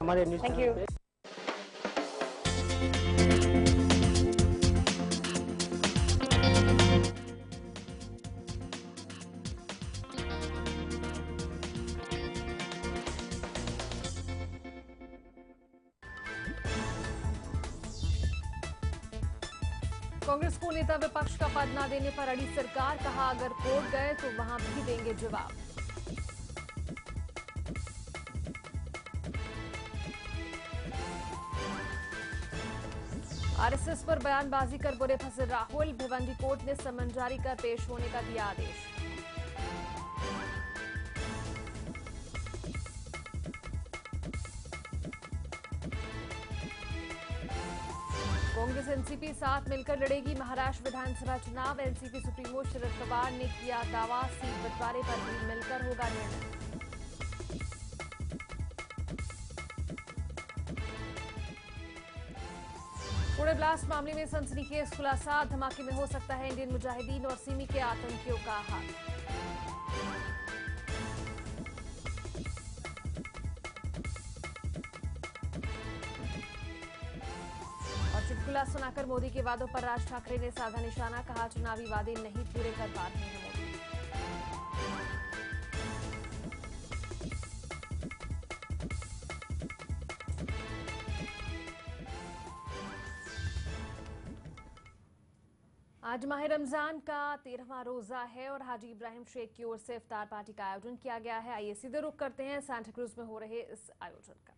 हमारे news thank channel you. पे। कांग्रेस को नेता विपक्ष का पद न देने पर अड़ी सरकार, कहा अगर कोर्ट गए तो वहां भी देंगे जवाब। आरएसएस पर बयानबाजी कर बुरे फंसे राहुल, भिवंडी कोर्ट ने समन जारी कर पेश होने का दिया आदेश। कांग्रेस एनसीपी साथ मिलकर लड़ेगी महाराष्ट्र विधानसभा चुनाव, एनसीपी सुप्रीमो शरद पवार ने किया दावा, सीट बंटवारे पर भी मिलकर होगा निर्णय। पुणे ब्लास्ट मामले में सनसनीखेज खुलासा, धमाके में हो सकता है इंडियन मुजाहिदीन और सिमी के आतंकियों का हाथ। और चुटकुला सुनाकर मोदी के वादों पर राज ठाकरे ने साधा निशाना, कहा चुनावी वादे नहीं पूरे कर पा रहे हैं मोदी। आज माह रमजान का 13वां रोजा है और हाजी इब्राहिम शेख की ओर से इफ्तार पार्टी का आयोजन किया गया है। आइए सीधे रुख करते हैं सांता क्रूज में हो रहे इस आयोजन का।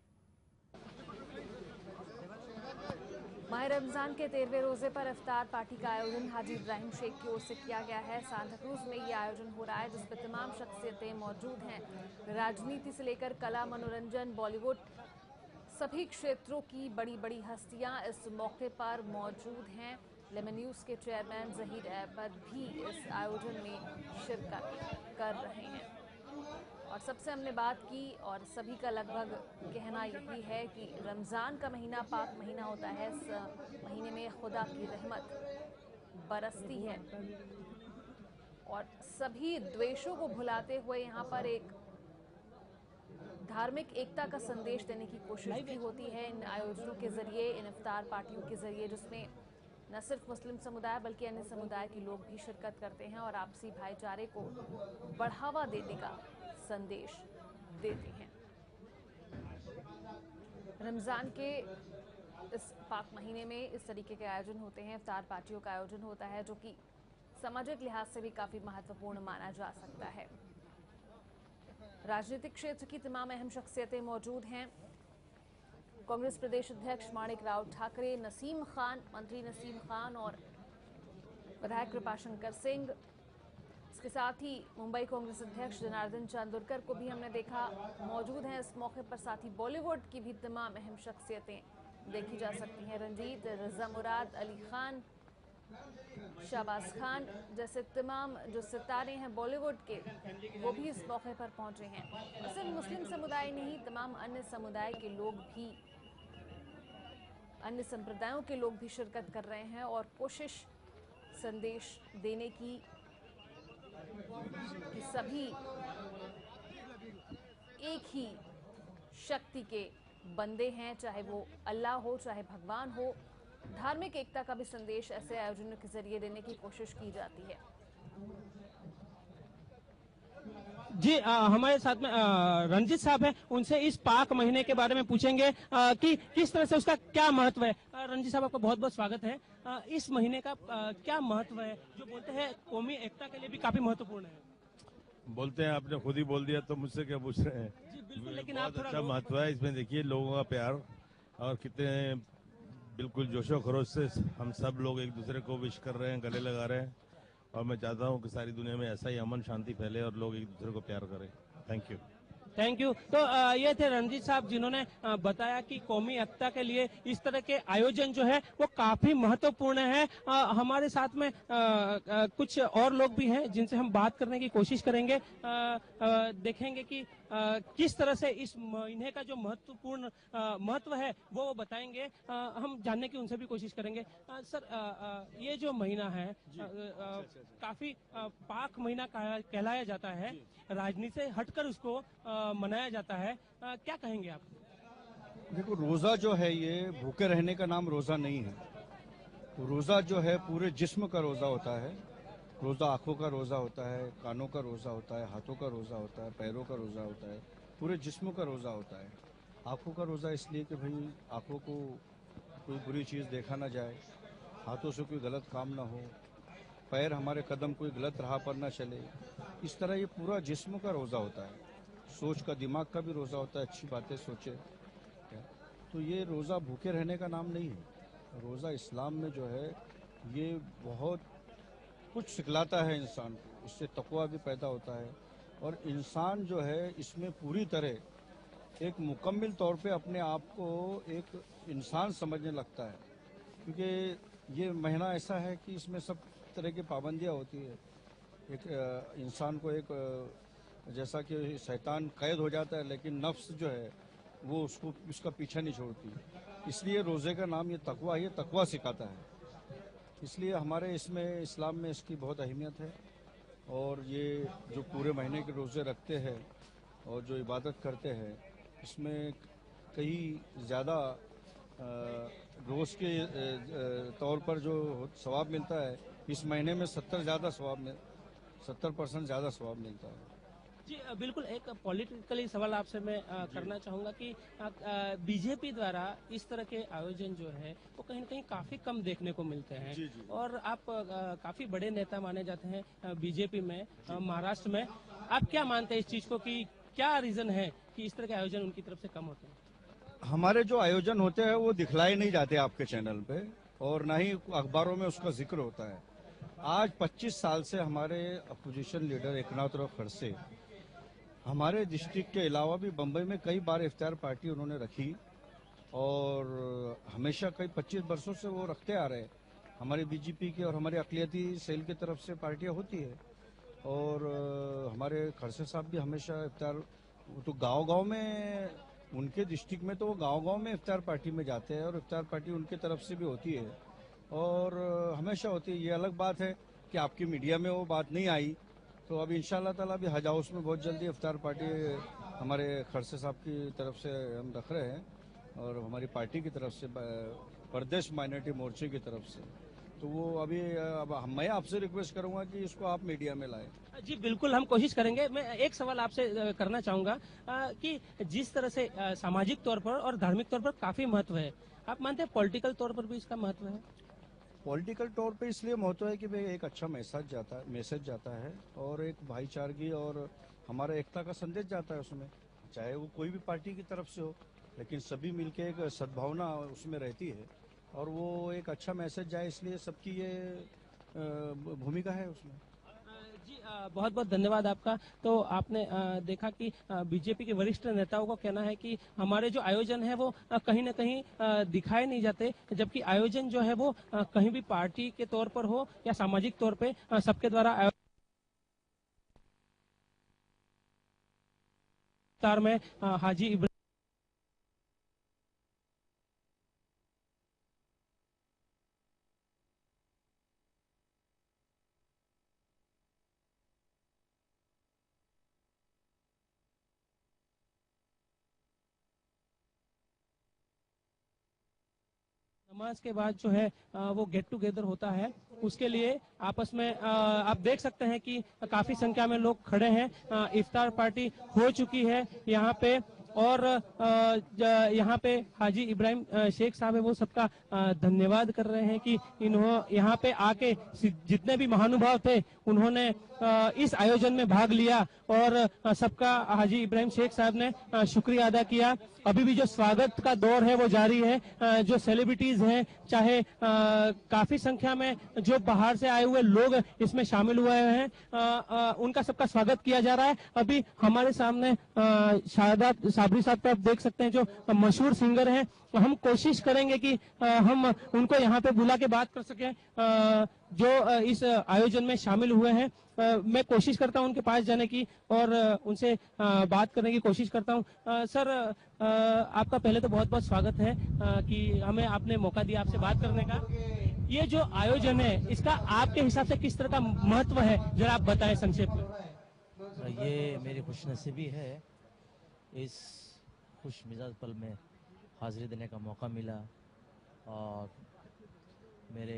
माह रमजान के 13वें रोजे पर इफ्तार पार्टी का आयोजन हाजी इब्राहिम शेख की ओर से किया गया है। सांता क्रूज में ये आयोजन हो रहा है जिसमें तमाम शख्सियतें मौजूद हैं। राजनीति से लेकर कला, मनोरंजन, बॉलीवुड, सभी क्षेत्रों की बड़ी बड़ी हस्तियां इस मौके पर मौजूद हैं। लेमन न्यूज के चेयरमैन जहीर अहमद भी इस आयोजन में शिरकत कर रहे हैं। और सबसे हमने बात की और सभी का लगभग कहना यही है कि रमज़ान का महीना पाक महीना होता है। इस महीने में खुदा की रहमत बरसती है और सभी द्वेषों को भुलाते हुए यहाँ पर एक धार्मिक एकता का संदेश देने की कोशिश भी होती है इन आयोजनों के जरिए, इन इफ्तार पार्टियों के जरिए, जिसमें न सिर्फ मुस्लिम समुदाय बल्कि अन्य समुदाय के लोग भी शिरकत करते हैं और आपसी भाईचारे को बढ़ावा देने का संदेश देते हैं। रमजान के इस पाक महीने में इस तरीके के आयोजन होते हैं, इफ्तार पार्टियों का आयोजन होता है जो कि सामाजिक लिहाज से भी काफी महत्वपूर्ण माना जा सकता है। राजनीतिक क्षेत्र की तमाम अहम शख्सियतें मौजूद हैं। कांग्रेस प्रदेश अध्यक्ष माणिक राव ठाकरे, नसीम खान, मंत्री नसीम खान और विधायक कृपाशंकर सिंह, इसके साथ ही मुंबई कांग्रेस अध्यक्ष जनार्दन चांदोरकर को भी हमने देखा मौजूद हैं इस मौके पर। साथ ही बॉलीवुड की भी तमाम अहम शख्सियतें देखी जा सकती हैं। रंजीत, रजा मुराद, अली खान, शाहबाज खान जैसे तमाम जो सितारे हैं बॉलीवुड के, वो भी इस मौके पर पहुंचे हैं। और सिर्फ मुस्लिम समुदाय नहीं, तमाम अन्य समुदाय के लोग भी, अन्य संप्रदायों के लोग भी शिरकत कर रहे हैं और कोशिश संदेश देने की कि सभी एक ही शक्ति के बंदे हैं, चाहे वो अल्लाह हो चाहे भगवान हो। धार्मिक एकता का भी संदेश ऐसे आयोजनों के जरिए देने की कोशिश की जाती है। जी हमारे साथ में रंजीत साहब हैं, उनसे इस पाक महीने के बारे में पूछेंगे कि किस तरह से उसका क्या महत्व है। रंजीत साहब, आपका बहुत बहुत स्वागत है। इस महीने का क्या महत्व है, जो बोलते हैं कौमी एकता के लिए भी काफी महत्वपूर्ण है? बोलते हैं, आपने खुद ही बोल दिया तो मुझसे क्या पूछ रहे हैं। जी बिल्कुल, लेकिन बहुत आप थोड़ा अच्छा महत्व है इसमें। देखिए लोगों का प्यार और कितने बिल्कुल जोशो खरोश से हम सब लोग एक दूसरे को विश कर रहे हैं, गले लगा रहे हैं। और मैं चाहता हूं कि सारी दुनिया में ऐसा ही अमन शांति फैले और लोग एक दूसरे को प्यार करें। Thank you. Thank you. तो ये थे रंजीत साहब जिन्होंने बताया कि कौमी एकता के लिए इस तरह के आयोजन जो है वो काफी महत्वपूर्ण है। हमारे साथ में कुछ और लोग भी हैं जिनसे हम बात करने की कोशिश करेंगे। देखेंगे कि किस तरह से इस महीने का जो महत्वपूर्ण महत्व है वो बताएंगे। हम जानने की उनसे भी कोशिश करेंगे। सर, ये जो महीना है काफी पाक महीना कहलाया जाता है, राजनीति से हटकर उसको मनाया जाता है। क्या कहेंगे आप? देखो, रोजा जो है ये भूखे रहने का नाम रोजा नहीं है। रोजा जो है पूरे जिस्म का रोजा होता है। रोजा आंखों का रोजा होता है, कानों का रोजा होता है, हाथों का रोजा होता है, पैरों का रोजा होता है, पूरे जिस्म का रोजा होता है। आंखों का रोजा इसलिए कि भाई आंखों को कोई बुरी चीज देखा ना जाए, हाथों से कोई गलत काम ना हो, पैर हमारे कदम कोई गलत राह पर ना चले। इस तरह ये पूरा जिस्म का रोजा होता है। सोच का, दिमाग का भी रोजा होता है, अच्छी बातें सोचे। तो ये रोजा भूखे रहने का नाम नहीं है। रोजा इस्लाम में जो है ये बहुत कुछ सिखलाता है इंसान को। इससे तकवा भी पैदा होता है और इंसान जो है इसमें पूरी तरह एक मुकम्मल तौर पे अपने आप को एक इंसान समझने लगता है। क्योंकि ये महीना ऐसा है कि इसमें सब तरह की पाबंदियां होती है। एक इंसान को एक जैसा कि शैतान कैद हो जाता है, लेकिन नफ्स जो है वो उसका पीछा नहीं छोड़ती। इसलिए रोज़े का नाम ये तकवा सिखाता है। इसलिए हमारे इसमें इस्लाम में इसकी बहुत अहमियत है। और ये जो पूरे महीने के रोज़े रखते हैं और जो इबादत करते हैं, इसमें कई ज़्यादा रोज़ के तौर पर जो सवाब मिलता है, इस महीने में 70% ज़्यादा सवाब मिलता है। जी बिल्कुल। एक पॉलिटिकली सवाल आपसे मैं करना चाहूंगा कि बीजेपी द्वारा इस तरह के आयोजन जो है वो कहीं न कहीं काफी कम देखने को मिलते हैं। जी, जी। और आप काफी बड़े नेता माने जाते हैं बीजेपी में, महाराष्ट्र में। आप क्या मानते हैं इस चीज को कि क्या रीजन है कि इस तरह के आयोजन उनकी तरफ से कम होते हैं? हमारे जो आयोजन होते हैं वो दिखलाए नहीं जाते आपके चैनल पे, और ना ही अखबारों में उसका जिक्र होता है। आज 25 साल से हमारे अपोजिशन लीडर एकनाथराव खड़से हमारे डिस्ट्रिक्ट के अलावा भी बम्बई में कई बार इफ्तार पार्टी उन्होंने रखी, और हमेशा कई 25 वर्षों से वो रखते आ रहे हैं। हमारे बीजेपी की और हमारे अक़लियती सेल की तरफ से पार्टियां होती है, और हमारे खड़से साहब भी हमेशा इफ्तार, तो गांव-गांव में उनके डिस्ट्रिक्ट में तो वो गांव-गांव में इफ्तार पार्टी में जाते हैं, और इफ्तार पार्टी उनकी तरफ से भी होती है और हमेशा होती है। ये अलग बात है कि आपकी मीडिया में वो बात नहीं आई, तो अब इंशाल्लाह ताला भी हज हाउस में बहुत जल्दी इफ्तार पार्टी हमारे खड़से साहब की तरफ से हम रख रहे हैं, और हमारी पार्टी की तरफ से, प्रदेश माइनॉरिटी मोर्चे की तरफ से। तो वो अभी अब मैं आपसे रिक्वेस्ट करूंगा कि इसको आप मीडिया में लाएं। जी बिल्कुल, हम कोशिश करेंगे। मैं एक सवाल आपसे करना चाहूंगा कि जिस तरह से सामाजिक तौर पर और धार्मिक तौर पर काफी महत्व है, आप मानते हैं पॉलिटिकल तौर पर भी इसका महत्व है? पॉलिटिकल तौर पे इसलिए महत्व है कि भाई एक अच्छा मैसेज जाता है और एक भाईचारगी और हमारा एकता का संदेश जाता है उसमें, चाहे वो कोई भी पार्टी की तरफ से हो, लेकिन सभी मिलके एक सद्भावना उसमें रहती है और वो एक अच्छा मैसेज जाए, इसलिए सबकी ये भूमिका है उसमें। जी बहुत बहुत धन्यवाद आपका। तो आपने देखा कि बीजेपी के वरिष्ठ नेताओं का कहना है कि हमारे जो आयोजन है वो कहीं न कहीं दिखाए नहीं जाते, जबकि आयोजन जो है वो कहीं भी पार्टी के तौर पर हो या सामाजिक तौर पे सबके द्वारा इफ्तार में हाजी इब्राहिम नमाज के बाद जो है वो गेट टुगेदर होता है। उसके लिए आपस में आप देख सकते हैं कि काफी संख्या में लोग खड़े हैं। इफ्तार पार्टी हो चुकी है यहाँ पे, और यहाँ पे हाजी इब्राहिम शेख साहब है वो सबका धन्यवाद कर रहे हैं कि यहाँ पे आके जितने भी महानुभाव थे उन्होंने इस आयोजन में भाग लिया, और सबका हाजी इब्राहिम शेख साहब ने शुक्रिया अदा किया। अभी भी जो स्वागत का दौर है वो जारी है। जो सेलिब्रिटीज हैं, चाहे काफी संख्या में जो बाहर से आए हुए लोग इसमें शामिल हुए हैं, उनका सबका स्वागत किया जा रहा है। अभी हमारे सामने शाहदाद साबरी साहब को आप देख सकते हैं, जो मशहूर सिंगर हैं। हम कोशिश करेंगे कि हम उनको यहाँ पे बुला के बात कर सकें, जो इस आयोजन में शामिल हुए हैं। मैं कोशिश करता हूं उनके पास जाने की और उनसे बात करने की कोशिश करता हूं। सर, आपका पहले तो बहुत बहुत स्वागत है कि हमें आपने मौका दिया आपसे बात करने का। ये जो आयोजन है इसका आपके हिसाब से किस तरह का महत्व है, जरा आप बताएं संक्षेप में। ये मेरी खुशनसीबी है इस खुश मिजाज पल में हाज़िरी देने का मौका मिला और मेरे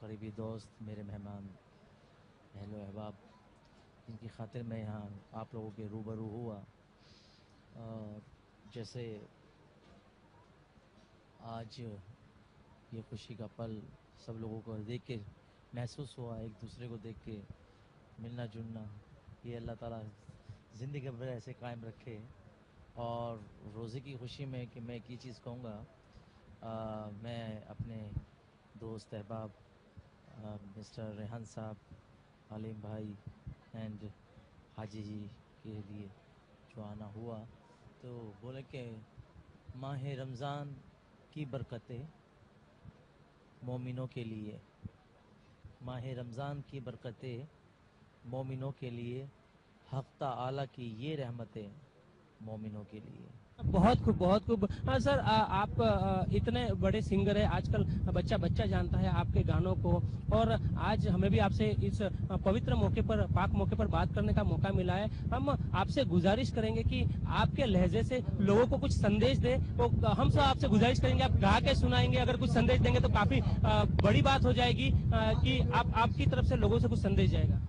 करीबी दोस्त, मेरे मेहमान, अहलो अहबाब, इनकी खातिर मैं यहाँ आप लोगों के रूबरू हुआ। जैसे आज ये खुशी का पल सब लोगों को देख के महसूस हुआ, एक दूसरे को देख के मिलना जुलना, ये अल्लाह ताला ज़िंदगी भर ऐसे कायम रखे। और रोज़े की खुशी में कि मैं एक ही चीज़ कहूँगा, मैं अपने दोस्त अहबाब मिस्टर रेहान साहब, आलिम भाई एंड हाजी जी के लिए जो आना हुआ, तो बोले कि माह रमज़ान की बरकतें मोमिनों के लिए, माह रमज़ान की बरकतें मोमिनों के लिए, हक़ ताला की ये रहमतें मोमिनों के लिए। बहुत खूब, बहुत खूब। हाँ सर, आप इतने बड़े सिंगर हैं, आजकल बच्चा बच्चा जानता है आपके गानों को, और आज हमें भी आपसे इस पवित्र मौके पर, पाक मौके पर बात करने का मौका मिला है। हम आपसे गुजारिश करेंगे कि आपके लहजे से लोगों को कुछ संदेश दे, तो हम सब आपसे गुजारिश करेंगे आप गा के सुनाएंगे। अगर कुछ संदेश देंगे तो काफी बड़ी बात हो जाएगी कि आपकी तरफ से लोगों से कुछ संदेश जाएगा।